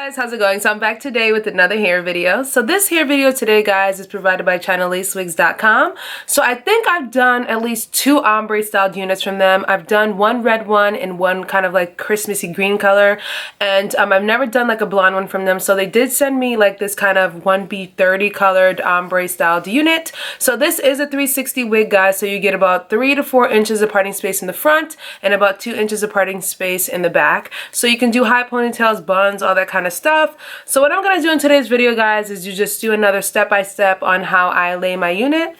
Guys, how's it going? So I'm back today with another hair video. So this hair video today, guys, is provided by Chinalacewigs.com. So I think I've done at least 2 ombre styled units from them. I've done one red one and one kind of like Christmassy green color, and I've never done like a blonde one from them. So they did send me like this kind of 1B30 colored ombre styled unit. So this is a 360 wig, guys, so you get about 3 to 4 inches of parting space in the front and about 2 inches of parting space in the back. So you can do high ponytails, buns, all that kind of stuff. So what I'm going to do in today's video, guys, is you just do another step-by-step on how I lay my unit.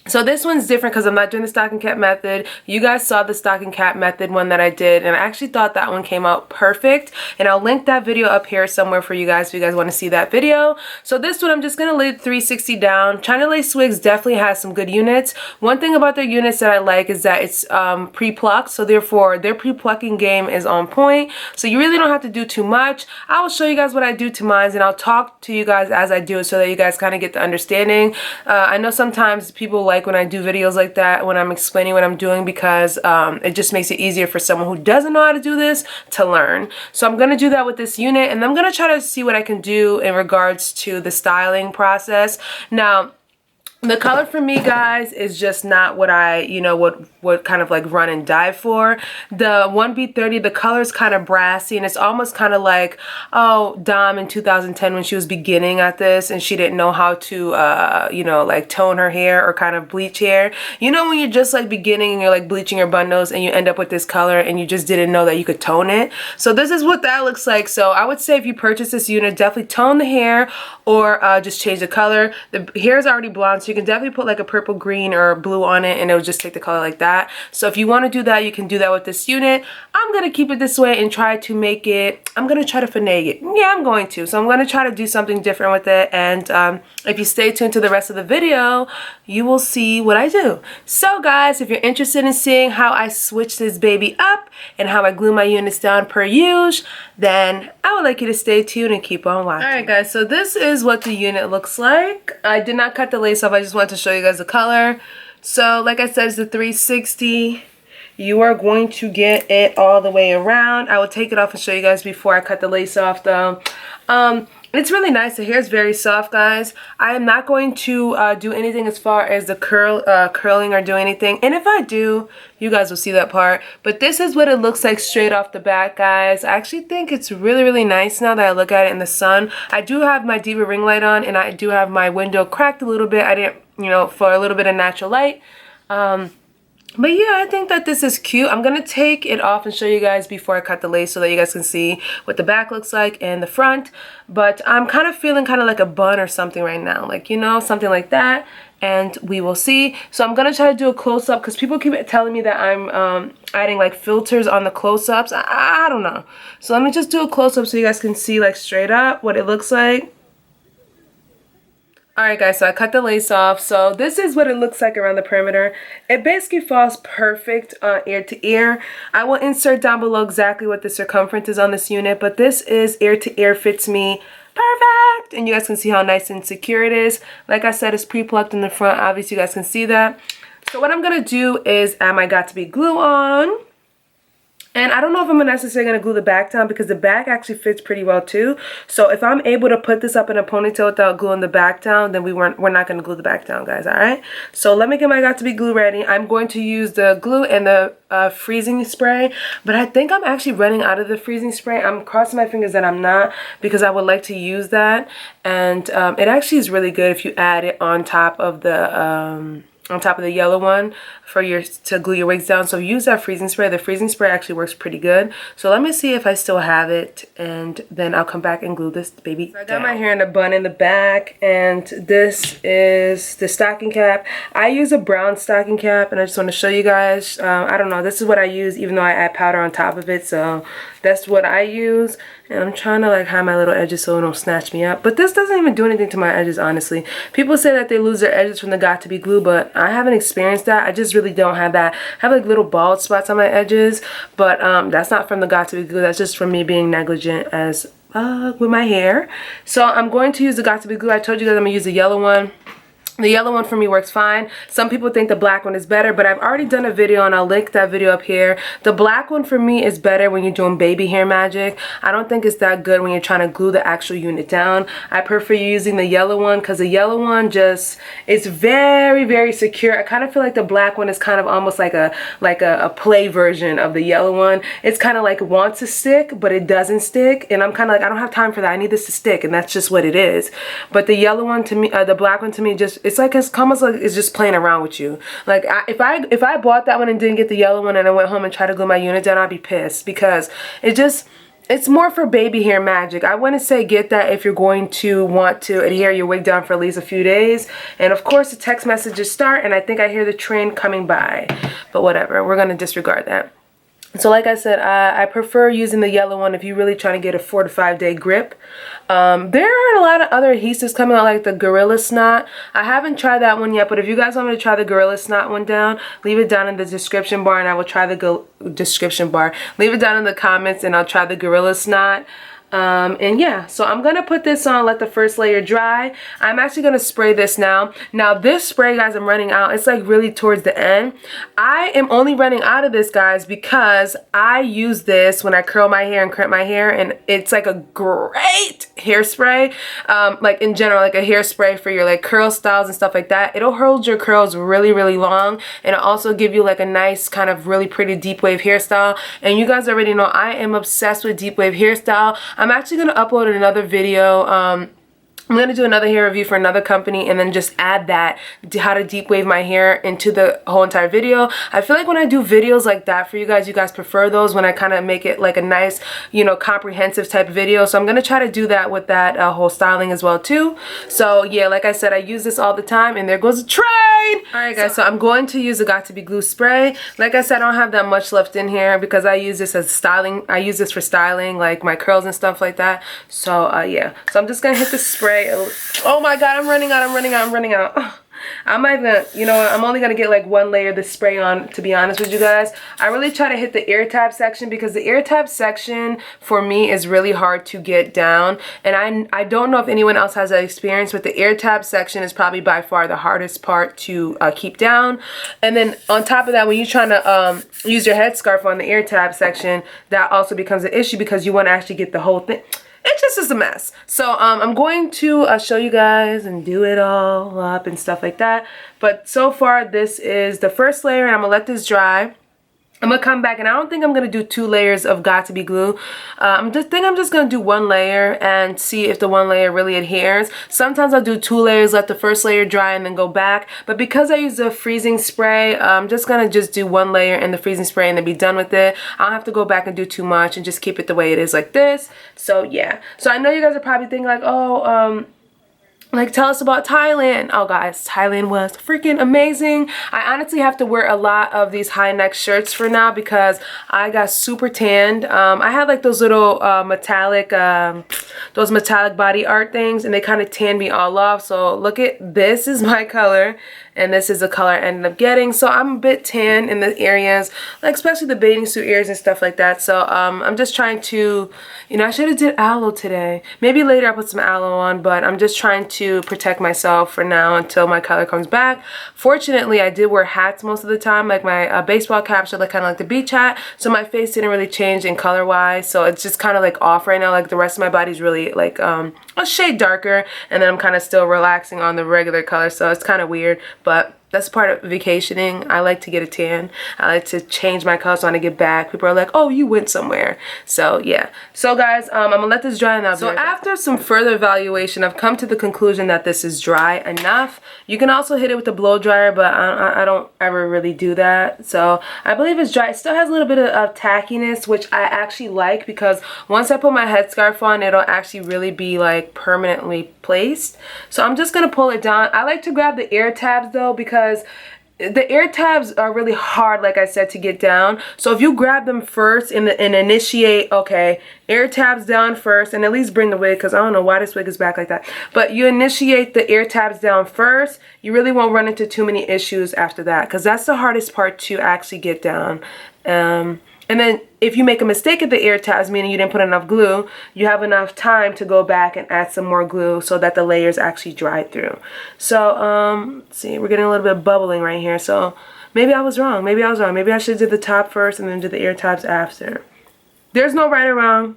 So this one's different because I'm not doing the stocking cap method. You guys saw the stocking cap method one that I did, and I actually thought that one came out perfect. And I'll link that video up here somewhere for you guys if you guys want to see that video. So this one, I'm just going to lay 360 down. Chinalacewig definitely has some good units. One thing about their units that I like is that it's pre-plucked, so therefore their pre-plucking game is on point. So you really don't have to do too much. I will show you guys what I do to mine, and I'll talk to you guys as I do it so that you guys kind of get the understanding. I know sometimes people like when I do videos like that, when I'm explaining what I'm doing, because it just makes it easier for someone who doesn't know how to do this to learn. So I'm going to do that with this unit, and I'm going to try to see what I can do in regards to the styling process. Now, the color for me, guys, is just not what I, what kind of like run and dive for. The 1B30, the color is kind of brassy, and it's almost kind of like, oh, Dom in 2010 when she was beginning at this and she didn't know how to, like tone her hair or kind of bleach hair. You know, when you're just like beginning and you're like bleaching your bundles and you end up with this color and you just didn't know that you could tone it. So this is what that looks like. So I would say if you purchase this unit, definitely tone the hair or just change the color. The hair is already blonde, so you can definitely put like a purple, green, or blue on it and it will just take the color like that. So if you want to do that, you can do that with this unit. I'm going to keep it this way and try to make it, I'm going to try to finagle it. Yeah, I'm going to. So I'm going to try to do something different with it, and if you stay tuned to the rest of the video, you will see what I do. So guys, if you're interested in seeing how I switch this baby up and how I glue my units down per usual, then I would like you to stay tuned and keep on watching. Alright guys, so this is what the unit looks like. I did not cut the lace off, I just wanted to show you guys the color. So like I said, it's the 360. You are going to get it all the way around. I will take it off and show you guys before I cut the lace off though. It's really nice. The hair is very soft, guys. I am not going to do anything as far as the curling or do anything. And if I do, you guys will see that part. But this is what it looks like straight off the bat, guys. I actually think it's really, really nice now that I look at it in the sun. I do have my Diva ring light on, and I do have my window cracked a little bit. I didn't, for a little bit of natural light. But yeah, I think that this is cute. I'm going to take it off and show you guys before I cut the lace so that you guys can see what the back looks like and the front. But I'm kind of feeling kind of like a bun or something right now. Like, something like that. And we will see. So I'm going to try to do a close-up because people keep telling me that I'm adding like filters on the close-ups. I don't know. So let me just do a close-up so you guys can see like straight up what it looks like. Alright guys, so I cut the lace off. So this is what it looks like around the perimeter. It basically falls perfect ear to ear. I will insert down below exactly what the circumference is on this unit, but this is ear to ear, fits me perfect. And you guys can see how nice and secure it is. Like I said, it's pre-plucked in the front. Obviously you guys can see that. So what I'm going to do is add my got-to-be glue on. And I don't know if I'm necessarily going to glue the back down because the back actually fits pretty well too. So if I'm able to put this up in a ponytail without gluing the back down, then we're not going to glue the back down, guys, alright? So let me get my got-to-be glue ready. I'm going to use the glue and the freezing spray, but I think I'm actually running out of the freezing spray. I'm crossing my fingers that I'm not, because I would like to use that. And it actually is really good if you add it on top of the yellow one to glue your wigs down. So use that freezing spray. The freezing spray actually works pretty good. So let me see if I still have it, and then I'll come back and glue this baby down. I got my hair in a bun in the back, and this is the stocking cap. I use a brown stocking cap, and I just want to show you guys. I don't know, this is what I use, even though I add powder on top of it. So that's what I use. And I'm trying to like hide my little edges so it don't snatch me up. But this doesn't even do anything to my edges, honestly. People say that they lose their edges from the got-to-be glue, but I haven't experienced that. I just really don't have that. I have like little bald spots on my edges, but that's not from the got-to-be glue. That's just from me being negligent as with my hair. So I'm going to use the got-to-be glue. I told you guys I'm going to use the yellow one. The yellow one for me works fine. Some people think the black one is better, but I've already done a video and I'll link that video up here. The black one for me is better when you're doing baby hair magic. I don't think it's that good when you're trying to glue the actual unit down. I prefer using the yellow one because the yellow one just, it's very, very secure. I kind of feel like the black one is kind of almost like a play version of the yellow one. It's kind of like it wants to stick, but it doesn't stick. And I'm kind of like, I don't have time for that. I need this to stick, and that's just what it is. But the yellow one to me, the black one to me, just, it's like, it's almost like it's just playing around with you. Like if I bought that one and didn't get the yellow one and I went home and tried to glue my unit down, I'd be pissed because it's more for baby hair magic. I wouldn't say get that if you're going to want to adhere your wig down for at least a few days. And of course the text messages start, and I think I hear the train coming by, but whatever, we're gonna disregard that. So like I said, I prefer using the yellow one if you're really trying to get a 4 to 5 day grip. There are a lot of other adhesives coming out, like the Gorilla Snot. I haven't tried that one yet, but if you guys want me to try the Gorilla Snot one down, leave it down in the description bar and I will try the description bar. Leave it down in the comments and I'll try the Gorilla Snot. And yeah, so I'm gonna put this on, let the first layer dry. I'm actually gonna spray this now. Now this spray, guys, I'm running out. It's like really towards the end. I am only running out of this, guys, because I use this when I curl my hair and crimp my hair, and it's like a great hairspray. Like in general, like a hairspray for your like curl styles and stuff like that. It'll hold your curls really, really long, and it'll also give you like a nice kind of really pretty deep wave hairstyle. And you guys already know I am obsessed with deep wave hairstyle. I'm actually going to upload another video. I'm going to do another hair review for another company and then just add that, how to deep wave my hair, into the whole entire video. I feel like when I do videos like that for you guys prefer those when I kind of make it like a nice, you know, comprehensive type video. So I'm going to try to do that with that whole styling as well too. So yeah, like I said, I use this all the time, and there goes the train. Alright guys, so I'm going to use a Got To Be Glue spray. Like I said, I don't have that much left in here because I use this as styling. I use this for styling, like my curls and stuff like that. So yeah, so I'm just going to hit the spray. Oh my god, I'm running out. I'm not even, you know, I'm only gonna get like one layer of this spray on, to be honest with you guys. I really try to hit the ear tab section because the ear tab section for me is really hard to get down, and I don't know if anyone else has that experience, but the ear tab section is probably by far the hardest part to keep down. And then on top of that, when you're trying to use your headscarf on the ear tab section, that also becomes an issue because you want to actually get the whole thing. It just is a mess. So I'm going to show you guys and do it all up and stuff like that. But so far, this is the first layer, and I'm gonna let this dry. I'm gonna come back, and I don't think I'm gonna do 2 layers of Got To Be Glue. I'm just gonna do 1 layer and see if the 1 layer really adheres. Sometimes I'll do 2 layers, let the first layer dry, and then go back. But because I use a freezing spray, I'm just gonna do 1 layer in the freezing spray and then be done with it. I don't have to go back and do too much and just keep it the way it is like this. So yeah. So I know you guys are probably thinking like, oh, like, tell us about Thailand. Oh guys, Thailand was freaking amazing. I honestly have to wear a lot of these high neck shirts for now because I got super tanned. I had like those little metallic body art things, and they kind of tanned me all off. So look at this, is my color, and this is the color I ended up getting. So I'm a bit tan in the areas, like especially the bathing suit ears and stuff like that. So I'm just trying to, you know, I should have did aloe today. Maybe later I'll put some aloe on, but I'm just trying to protect myself for now until my color comes back. Fortunately, I did wear hats most of the time, like my baseball caps are like kind of like the beach hat, so my face didn't really change in color wise. So it's just kind of like off right now. Like the rest of my body's really like a shade darker, and then I'm kind of still relaxing on the regular color. So it's kind of weird, but that's part of vacationing. I like to get a tan. I like to change my colors when I get back. People are like, oh, you went somewhere. So yeah. So guys, I'm gonna let this dry now. So after some further evaluation, I've come to the conclusion that this is dry enough. You can also hit it with a blow dryer, but I don't ever really do that. So I believe it's dry. It still has a little bit of tackiness, which I actually like, because once I put my headscarf on, it'll actually really be like permanently placed. So I'm just gonna pull it down. I like to grab the ear tabs though, because the ear tabs are really hard, like I said, to get down. So if you grab them first and initiate, okay, ear tabs down first, and at least bring the wig, because I don't know why this wig is back like that, but you initiate the ear tabs down first, you really won't run into too many issues after that, because that's the hardest part to actually get down. And then if you make a mistake at the ear tabs, meaning you didn't put enough glue, you have enough time to go back and add some more glue so that the layers actually dry through. So, let's see, we're getting a little bit of bubbling right here. So maybe I was wrong. Maybe I should do the top first and then do the ear tabs after. There's no right or wrong.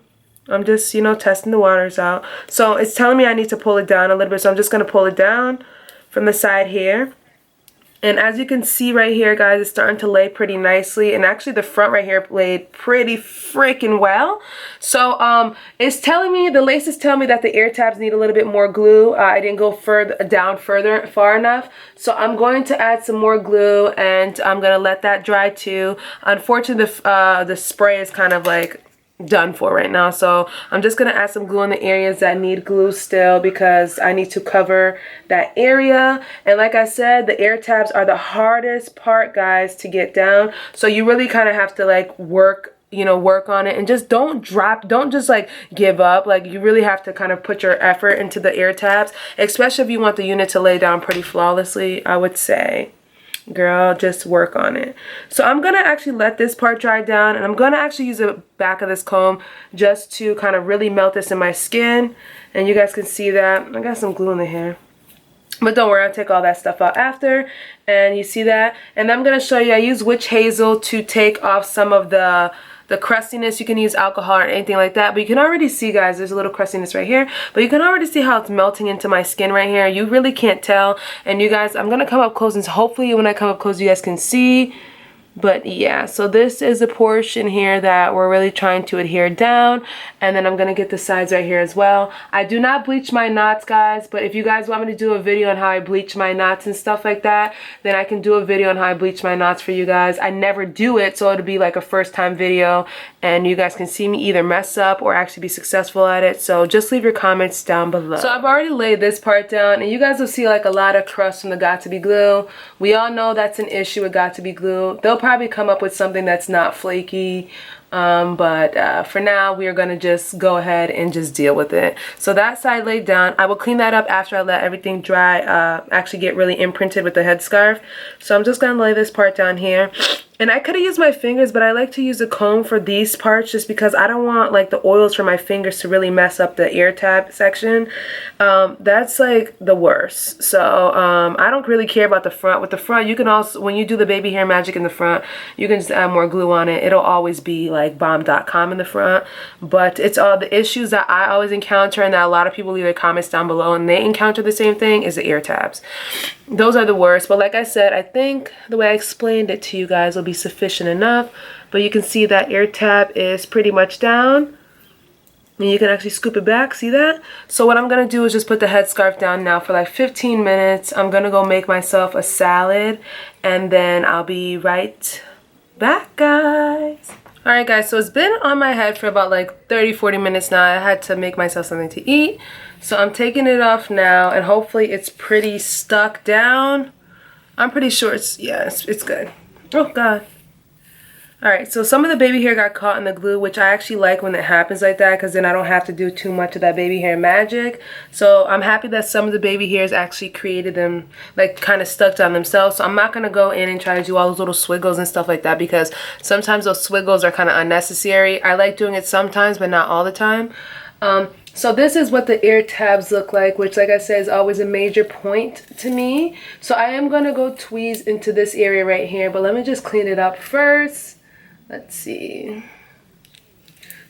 I'm just, you know, testing the waters out. So it's telling me I need to pull it down a little bit. So I'm just going to pull it down from the side here. And as you can see right here, guys, it's starting to lay pretty nicely. And actually the front right here laid pretty freaking well. So it's telling me, the lace is telling me that the ear tabs need a little bit more glue. I didn't go far enough. So I'm going to add some more glue and I'm going to let that dry too. Unfortunately, the spray is kind of like done for right now, so I'm just gonna add some glue in the areas that need glue still because I need to cover that area. And like I said, the ear tabs are the hardest part, guys, to get down, so you really kind of have to like work on it, and just don't just like give up. Like, you really have to kind of put your effort into the ear tabs, especially if you want the unit to lay down pretty flawlessly. I would say, girl, just work on it. So I'm gonna actually let this part dry down, and I'm gonna actually use the back of this comb just to kind of really melt this in my skin. And you guys can see that I got some glue in the hair, but don't worry, I'll take all that stuff out after. And you see that, and I'm gonna show you, I use witch hazel to take off some of the crustiness. You can use alcohol or anything like that, but you can already see, guys, there's a little crustiness right here, but you can already see how it's melting into my skin right here. You really can't tell. And you guys, I'm gonna come up close, and hopefully when I come up close you guys can see. But yeah, so this is a portion here that we're really trying to adhere down, and then I'm gonna get the sides right here as well. I do not bleach my knots, guys, but if you guys want me to do a video on how I bleach my knots and stuff like that, then I can do a video on how I bleach my knots for you guys. I never do it, so it'll be like a first time video, and you guys can see me either mess up or actually be successful at it. So just leave your comments down below. So I've already laid this part down, and you guys will see like a lot of crust from the Got2b glue. We all know that's an issue with Got2b glue. They'll probably come up with something that's not flaky, but for now we are going to just go ahead and just deal with it. So that side laid down. I will clean that up after I let everything dry, actually get really imprinted with the headscarf. So I'm just going to lay this part down here. And I could have used my fingers, but I like to use a comb for these parts just because I don't want like the oils from my fingers to really mess up the ear tab section. That's like the worst. So I don't really care about the front. With the front, you can also, when you do the baby hair magic in the front, you can just add more glue on it. It'll always be like bomb.com in the front. But it's all the issues that I always encounter, and that a lot of people leave their comments down below and they encounter the same thing, is the ear tabs. Those are the worst. But like I said, I think the way I explained it to you guys will be sufficient enough. But you can see that ear tab is pretty much down, and you can actually scoop it back. See that? So what I'm gonna do is just put the headscarf down now for like 15 minutes. I'm gonna go make myself a salad, and then I'll be right back, guys. Alright guys, so it's been on my head for about like 30-40 minutes now. I had to make myself something to eat. So I'm taking it off now, and hopefully it's pretty stuck down. I'm pretty sure it's good. Oh god. Alright, so some of the baby hair got caught in the glue, which I actually like when it happens like that, because then I don't have to do too much of that baby hair magic. So I'm happy that some of the baby hairs actually created them, like kind of stuck down themselves. So I'm not going to go in and try to do all those little swiggles and stuff like that, because sometimes those swiggles are kind of unnecessary. I like doing it sometimes, but not all the time. So this is what the ear tabs look like, which, like I said, is always a major point to me. So I am going to go tweeze into this area right here, but let me just clean it up first. Let's see.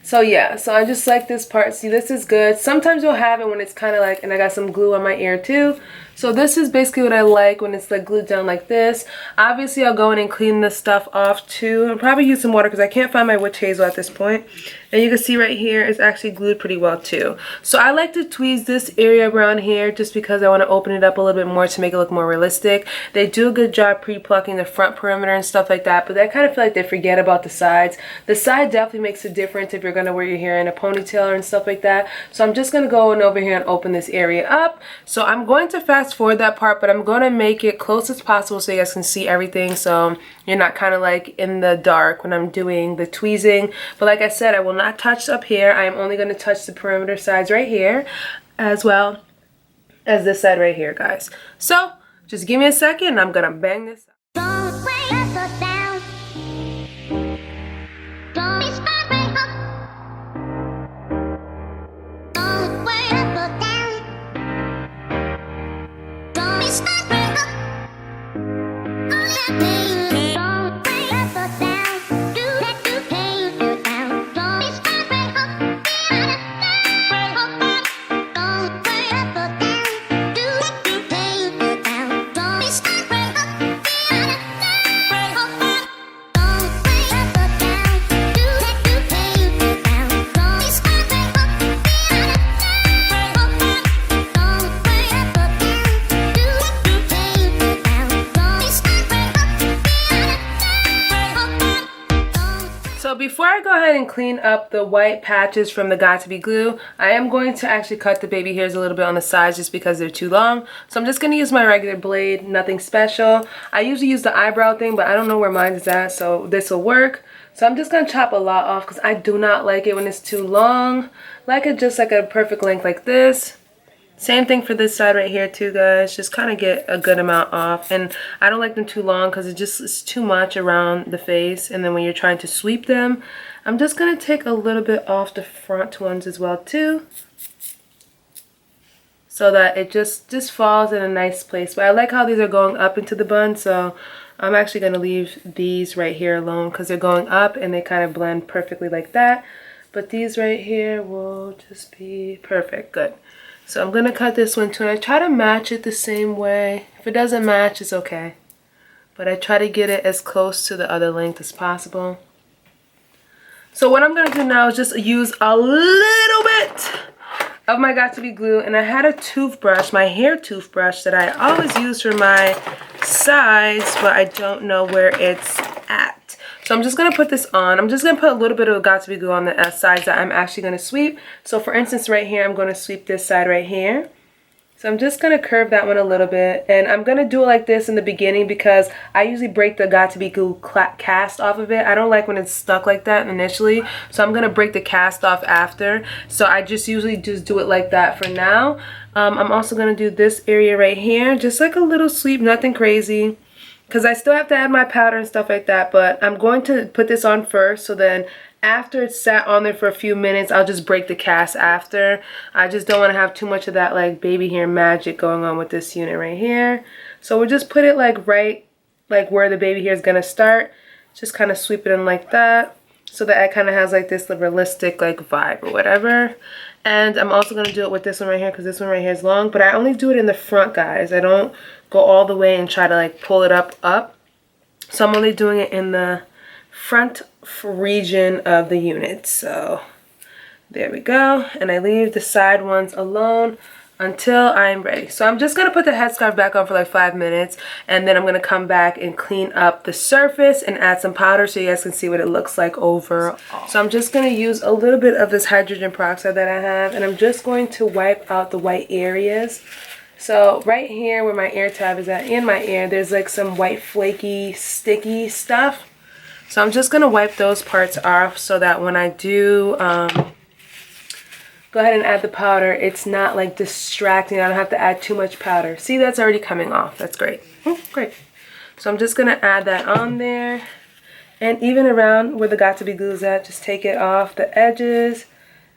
So yeah, so I just like this part. See, this is good. Sometimes you'll have it when it's kind of like, and I got some glue on my ear too. So this is basically what I like when it's like glued down like this. Obviously, I'll go in and clean this stuff off too. I'll probably use some water because I can't find my witch hazel at this point. And you can see right here, it's actually glued pretty well too. So I like to tweeze this area around here just because I want to open it up a little bit more to make it look more realistic. They do a good job pre-plucking the front perimeter and stuff like that, but I kind of feel like they forget about the sides. The side definitely makes a difference if you're going to wear your hair in a ponytail and stuff like that. So I'm just going to go in over here and open this area up. So I'm going to fast forward that part, but I'm going to make it close as possible so you guys can see everything, so you're not kind of like in the dark when I'm doing the tweezing. But like I said, I will not touch up here. I am only going to touch the perimeter sides right here, as well as this side right here, guys. So just give me a second and I'm gonna bang this up. I go ahead and clean up the white patches from the Got2b glue, I am going to actually cut the baby hairs a little bit on the sides just because they're too long. So I'm just going to use my regular blade, nothing special. I usually use the eyebrow thing, but I don't know where mine is at, so this will work. So I'm just going to chop a lot off because I do not like it when it's too long. Like it just like a perfect length like this. Same thing for this side right here too, guys. Just kind of get a good amount off. And I don't like them too long because it's too much around the face. And then when you're trying to sweep them, I'm just going to take a little bit off the front ones as well too, so that it just falls in a nice place. But I like how these are going up into the bun, so I'm actually going to leave these right here alone because they're going up and they kind of blend perfectly like that. But these right here will just be perfect. Good. So I'm going to cut this one too, and I try to match it the same way. If it doesn't match, it's okay. But I try to get it as close to the other length as possible. So what I'm going to do now is just use a little bit of my Got2b glue, and I had a toothbrush, my hair toothbrush that I always use for my sides, but I don't know where it's at. So I'm just going to put this on. I'm just going to put a little bit of Got2b glue on the sides that I'm actually going to sweep. So for instance, right here, I'm going to sweep this side right here. So I'm just going to curve that one a little bit. And I'm going to do it like this in the beginning because I usually break the Got2b glue cast off of it. I don't like when it's stuck like that initially. So I'm going to break the cast off after. So I just usually just do it like that for now. I'm also going to do this area right here. Just like a little sweep, nothing crazy. Because I still have to add my powder and stuff like that, but I'm going to put this on first, so then after it's sat on there for a few minutes, I'll just break the cast after. I just don't want to have too much of that like baby hair magic going on with this unit right here. So we'll just put it like right like where the baby hair is going to start. Just kind of sweep it in like that, so that it kind of has like this realistic like vibe or whatever. And I'm also going to do it with this one right here because this one right here is long, but I only do it in the front, guys. I don't go all the way and try to like pull it up. So I'm only doing it in the front region of the unit. So there we go. And I leave the side ones alone until I'm ready. So I'm just going to put the headscarf back on for like 5 minutes, and then I'm going to come back and clean up the surface and add some powder so you guys can see what it looks like overall. So I'm just going to use a little bit of this hydrogen peroxide that I have, and I'm just going to wipe out the white areas. So right here where my ear tab is at in my ear, there's like some white flaky sticky stuff. So I'm just going to wipe those parts off so that when I do go ahead and add the powder, it's not like distracting. I don't have to add too much powder. See, that's already coming off. That's great. Great. So I'm just going to add that on there. And even around where the Got2b glue is at, just take it off the edges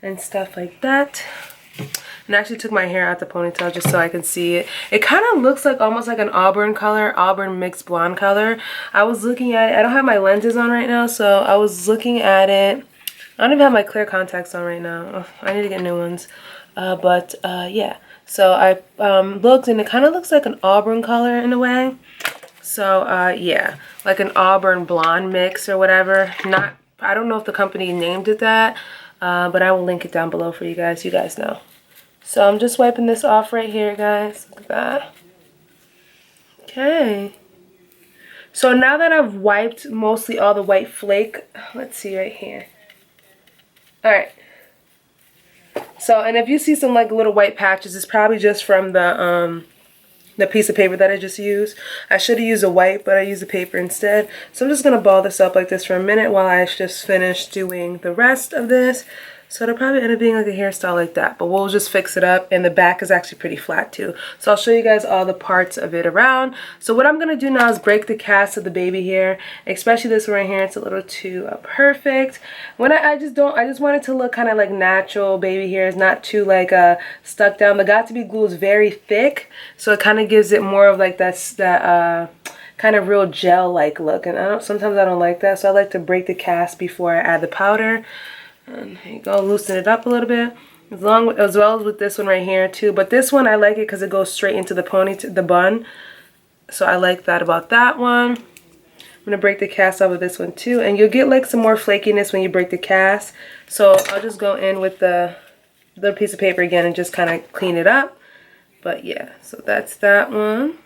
and stuff like that. And I actually took my hair out the ponytail just so I can see it. It kind of looks like almost like an auburn color, auburn mixed blonde color. I was looking at it. I don't have my lenses on right now, so I was looking at it. I don't even have my clear contacts on right now. Oh, I need to get new ones. Yeah. So I looked, and it kind of looks like an auburn color in a way. So yeah, like an auburn blonde mix or whatever. I don't know if the company named it that, but I will link it down below for you guys. You guys know. So I'm just wiping this off right here, guys. Look at that. Okay. So now that I've wiped mostly all the white flake, let's see right here. Alright, so, and if you see some like little white patches, it's probably just from the piece of paper that I just used. I should have used a white, but I used the paper instead. So I'm just going to ball this up like this for a minute while I just finish doing the rest of this. So it'll probably end up being like a hairstyle like that, but we'll just fix it up. And the back is actually pretty flat too. So I'll show you guys all the parts of it around. So what I'm going to do now is break the cast of the baby hair, especially this one right here. It's a little too perfect. When I just want it to look kind of like natural baby hairs, not too like stuck down. The Got2b glue is very thick, so it kind of gives it more of like that kind of real gel-like look. And sometimes I don't like that, so I like to break the cast before I add the powder. And here you go, loosen it up a little bit, as well as with this one right here too. But this one I like it because it goes straight into the bun, so I like that about that one. I'm gonna break the cast off of this one too, and you'll get like some more flakiness when you break the cast. So I'll just go in with the piece of paper again and just kind of clean it up. But yeah, so that's that one.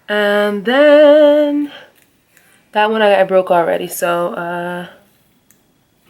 And then that one I broke already, so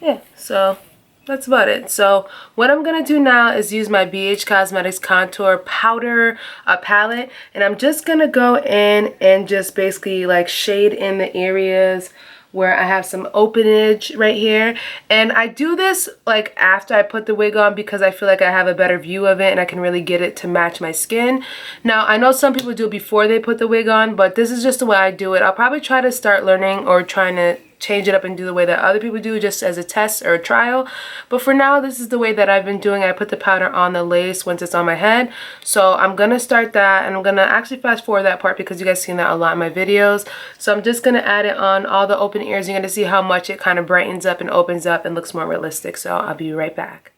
yeah, so that's about it. So what I'm gonna do now is use my BH Cosmetics contour powder palette, and I'm just gonna go in and just basically like shade in the areas where I have some openage right here. And I do this like after I put the wig on because I feel like I have a better view of it and I can really get it to match my skin. Now I know some people do it before they put the wig on, but this is just the way I do it. I'll probably try to start learning or trying to change it up and do the way that other people do, just as a test or a trial. But for now, this is the way that I've been doing. I put the powder on the lace once it's on my head. So I'm gonna start that, and I'm gonna actually fast forward that part because you guys seen that a lot in my videos. So I'm just gonna add it on all the open ears. You're gonna see how much it kind of brightens up and opens up and looks more realistic. So I'll be right back.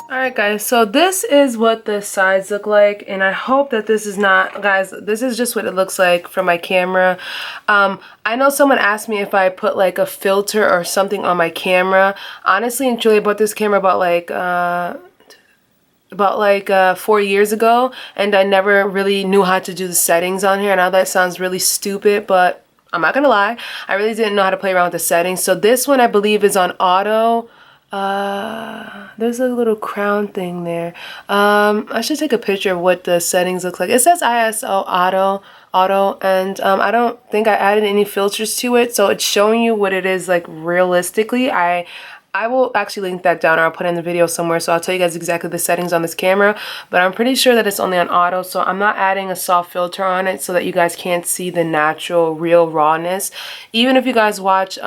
Alright guys, so this is what the sides look like, and I hope that this is not, guys, this is just what it looks like from my camera. I know someone asked me if I put like a filter or something on my camera. Honestly and truly, I bought this camera about like 4 years ago, and I never really knew how to do the settings on here. Now that sounds really stupid, but I'm not gonna lie, I really didn't know how to play around with the settings. So this one I believe is on auto. There's a little crown thing there. I should take a picture of what the settings look like. It says ISO auto, and I don't think I added any filters to it, so it's showing you what it is like realistically. I will actually link that down, or I'll put it in the video somewhere, so I'll tell you guys exactly the settings on this camera, but I'm pretty sure that it's only on auto, so I'm not adding a soft filter on it so that you guys can't see the natural, real rawness. Even if you guys watch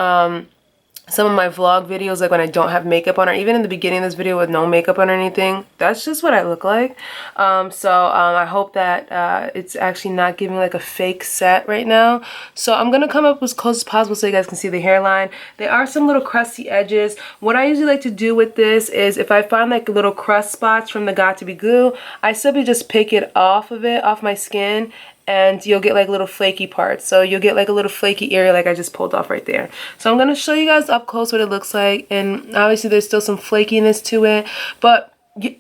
some of my vlog videos, like when I don't have makeup on, or even in the beginning of this video with no makeup on or anything, that's just what I look like. I hope that it's actually not giving like a fake set right now. So I'm gonna come up as close as possible so you guys can see the hairline. There are some little crusty edges. What I usually like to do with this is if I find like little crust spots from the Got2b glue, I simply just pick it off my skin, and you'll get like little flaky parts. So you'll get like a little flaky area like I just pulled off right there. So I'm gonna show you guys up close what it looks like, and obviously there's still some flakiness to it, but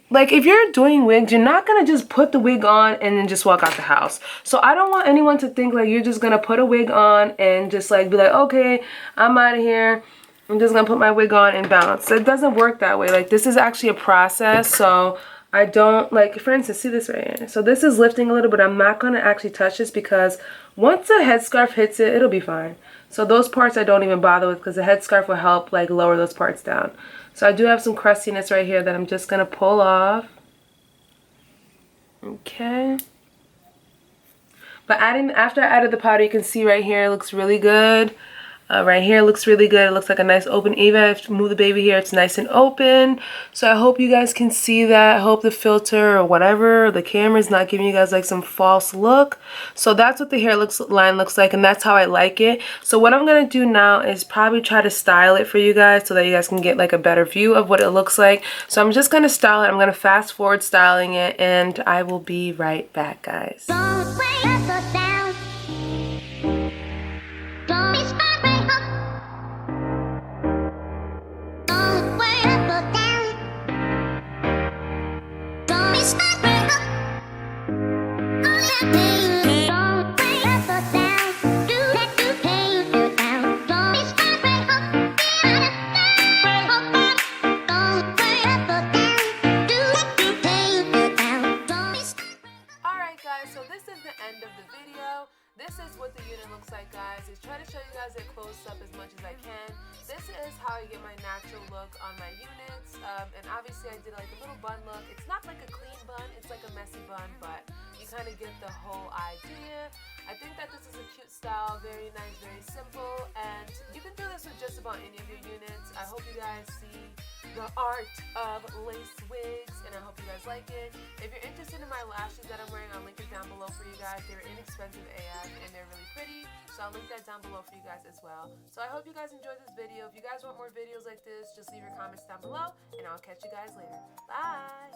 like if you're doing wigs, you're not gonna just put the wig on and then just walk out the house. So I don't want anyone to think like you're just gonna put a wig on and just like be like, okay, I'm out of here, I'm just gonna put my wig on and bounce. It doesn't work that way. Like this is actually a process. So I don't, like for instance, see this right here. So this is lifting a little, but I'm not going to actually touch this because once the headscarf hits it, it'll be fine. So those parts I don't even bother with because the headscarf will help like lower those parts down. So I do have some crustiness right here that I'm just going to pull off. Okay. But after I added the powder, you can see right here it looks really good. Right here looks really good. It looks like a nice open, even if I move the baby here, it's nice and open. So I hope you guys can see that. I hope the filter or whatever, the camera is not giving you guys like some false look. So that's what the hairline looks like, and that's how I like it. So what I'm going to do now is probably try to style it for you guys so that you guys can get like a better view of what it looks like. So I'm just going to style it. I'm going to fast forward styling it, and I will be right back, guys. this is what the unit looks like, guys. Just trying to show you guys it close up as much as I can. This is how I get my natural look on my units, and obviously I did like a little bun look. It's not like a clean bun, it's like a messy bun, but you kind of get the whole idea. I think that this is a cute style, very nice, very simple, and you can do this with just about any of your units. I hope you guys see the art of lace wigs, and I hope you guys like it. If you're interested in my lashes that I'm wearing, I'll link it down below for you guys. They're inexpensive AF and they're really pretty, so I'll link that down below for you guys as well. So I hope you guys enjoyed this video. If you guys want more videos like this, just leave your comments down below, and I'll catch you guys later. Bye!